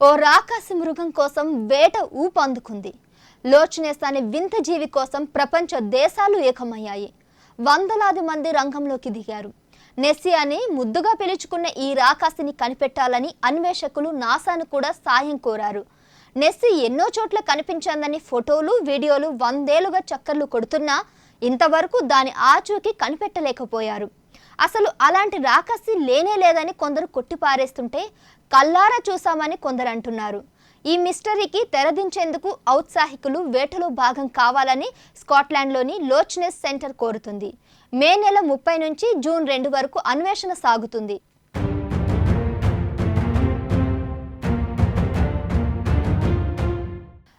ఓ రాకాసి మృగం కోసం వేట ఊపందుకుంది. లోచ్నెస్ అనే వింత జీవి కోసం ప్రపంచ దేశాలు ఏకమయ్యాయి. వందలాది మంది రంగంలోకి దిగారు. నెస్సీ అని ముద్దుగా పిలుచుకున్న ఈ రాకాసిని కనిపెట్టాలని అన్వేషకులు నాసాను కూడా సాయం కోరారు. నెస్సీ ఎన్నో చోట్ల కనిపించిందని ఫోటోలు, వీడియోలు వందేలుగా చక్కర్లు కొడుతున్నా ఇంతవరకు దాని ఆచూకీ కనిపెట్టలేకపోయారు. అసలు అలాంటి రాకాసి లేనే లేదని కొందరు కొట్టిపారేస్తుంటే కల్లారా చూసామని కొందరు అంటున్నారు. ఈ మిస్టరీకి తెరదించేందుకు ఔత్సాహికులు వేటలో భాగం కావాలని స్కాట్లాండ్లోని లోచ్నెస్ సెంటర్ కోరుతుంది. మే నెల 30 నుంచి జూన్ 2 వరకు అన్వేషణ సాగుతుంది.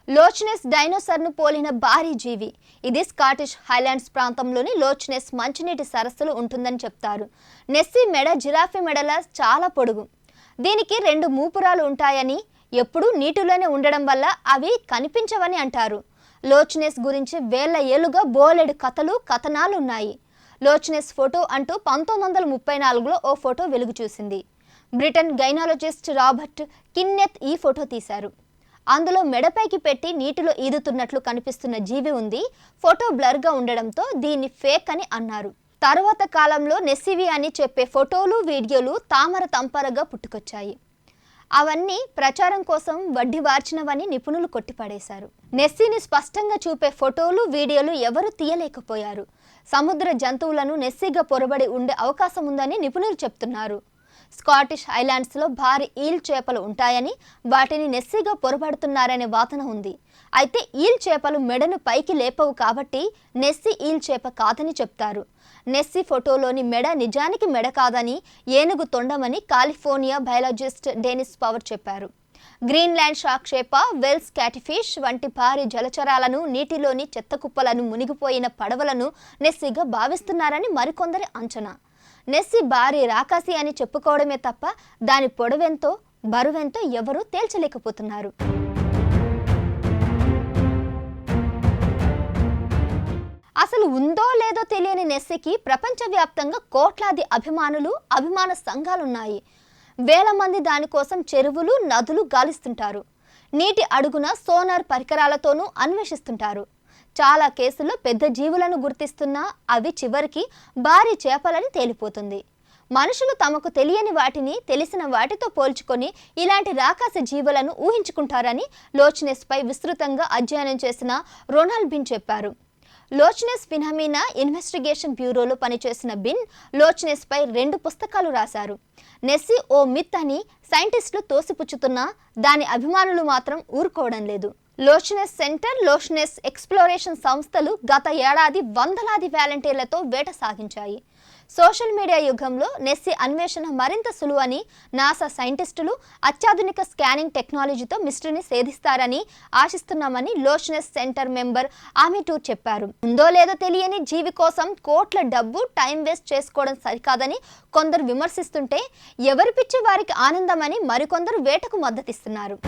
లోచ్నెస్ డైనోసార్ను పోలిన భారీ జీవి. ఇది స్కాటిష్ హైలాండ్స్ ప్రాంతంలోని లోచ్నెస్ మంచినీటి సరస్సులు ఉంటుందని చెప్తారు. నెస్సీ మెడ జిరాఫీ మెడల చాలా పొడుగు. దీనికి 2 మూపురాలు ఉంటాయని, ఎప్పుడూ నీటిలోనే ఉండడం వల్ల అవి కనిపించవని అంటారు. లోచ్నెస్ గురించి వేల ఏళ్లుగా బోలెడు కథలు, కథనాలు ఉన్నాయి. లోచ్నెస్ ఫోటో అంటూ 1934లో ఓ ఫోటో వెలుగు చూసింది. బ్రిటన్ గైనాలజిస్ట్ రాబర్ట్ కిన్నెత్ ఈ ఫోటో తీశారు. అందులో మెడపైకి పెట్టి నీటిలో ఈదుతున్నట్లు కనిపిస్తున్న జీవి ఉంది. ఫోటో బ్లర్గా ఉండడంతో దీన్ని ఫేక్ అని అన్నారు. తరువాత కాలంలో నెస్సీవి అని చెప్పే ఫోటోలు, వీడియోలు తామర తంపరగా పుట్టుకొచ్చాయి. అవన్నీ ప్రచారం కోసం వడ్డీ వార్చినవని నిపుణులు కొట్టిపడేశారు. నెస్సీని స్పష్టంగా చూపే ఫోటోలు, వీడియోలు ఎవరూ తీయలేకపోయారు. సముద్ర జంతువులను నెస్సీగా పొరబడి ఉండే అవకాశం ఉందని నిపుణులు చెప్తున్నారు. స్కాటిష్ ఐలాండ్స్లో భారీ ఈల్ చేపలు ఉంటాయని, వాటిని నెస్సీగా పొరబడుతున్నారనే వాదన ఉంది. అయితే ఈల్ చేపలు మెడను పైకి లేపవు కాబట్టి నెస్సీ ఈల్ చేప కాదని చెప్తారు. నెస్సీ ఫోటోలోని మెడ నిజానికి మెడ కాదని, ఏనుగు తొండమని కాలిఫోర్నియా బయాలజిస్ట్ డెనిస్ పవర్ చెప్పారు. గ్రీన్లాండ్ షార్క్ చేప, వెల్స్ క్యాటిఫిష్ వంటి భారీ జలచరాలను, నీటిలోని చెత్తకుప్పలను, మునిగిపోయిన పడవలను నెస్సీగా భావిస్తున్నారని మరికొందరి అంచనా. నెస్సీ భారీ రాకాసి అని చెప్పుకోవడమే తప్ప దాని పొడవెంతో, బరువెంతో ఎవరూ తేల్చలేకపోతున్నారు. అసలు ఉందో లేదో తెలియని నెస్సీకి ప్రపంచవ్యాప్తంగా కోట్లాది అభిమాన సంఘాలున్నాయి. వేల మంది దానికోసం చెరువులు, నదులు గాలిస్తుంటారు. నీటి అడుగున సోనార్ పరికరాలతోనూ అన్వేషిస్తుంటారు. చాలా కేసుల్లో పెద్ద జీవులను గుర్తిస్తున్నా అవి చివరికి భారీ చేపలని తేలిపోతుంది. మనుషులు తమకు తెలియని వాటిని తెలిసిన వాటితో పోల్చుకొని ఇలాంటి రాకాసి జీవులను ఊహించుకుంటారని లోచ్నెస్పై విస్తృతంగా అధ్యయనం చేసిన రొనాల్డ్ బిన్ చెప్పారు. లోచ్నెస్ ఫినామినా ఇన్వెస్టిగేషన్ బ్యూరోలో పనిచేసిన బిన్ లోచ్నెస్పై 2 పుస్తకాలు రాశారు. నెస్సీ ఓ మిత్ అని సైంటిస్టులు తోసిపుచ్చుతున్నా దాని అభిమానులు మాత్రం ఊరుకోవడం లేదు. లోచ్నెస్ సెంటర్, లోచ్నెస్ ఎక్స్ప్లోరేషన్ సంస్థలు గత ఏడాది వందలాది వాలంటీర్లతో వేట సాగించాయి. సోషల్ మీడియా యుగంలో నెస్సీ అన్వేషణ మరింత సులువని నాసా సైంటిస్టులు అత్యాధునిక స్కానింగ్ టెక్నాలజీతో మిస్టరీని ఛేదిస్తారని ఆశిస్తున్నామని లోచ్నెస్ సెంటర్ మెంబర్ ఆమిటూర్ చెప్పారు. ఉందో లేదో తెలియని జీవి కోసం కోట్ల డబ్బు, టైం వేస్ట్ చేసుకోవడం సరికాదని కొందరు విమర్శిస్తుంటే ఎవరి పిచ్చి వారికి ఆనందమని మరికొందరు వేటకు మద్దతిస్తున్నారు.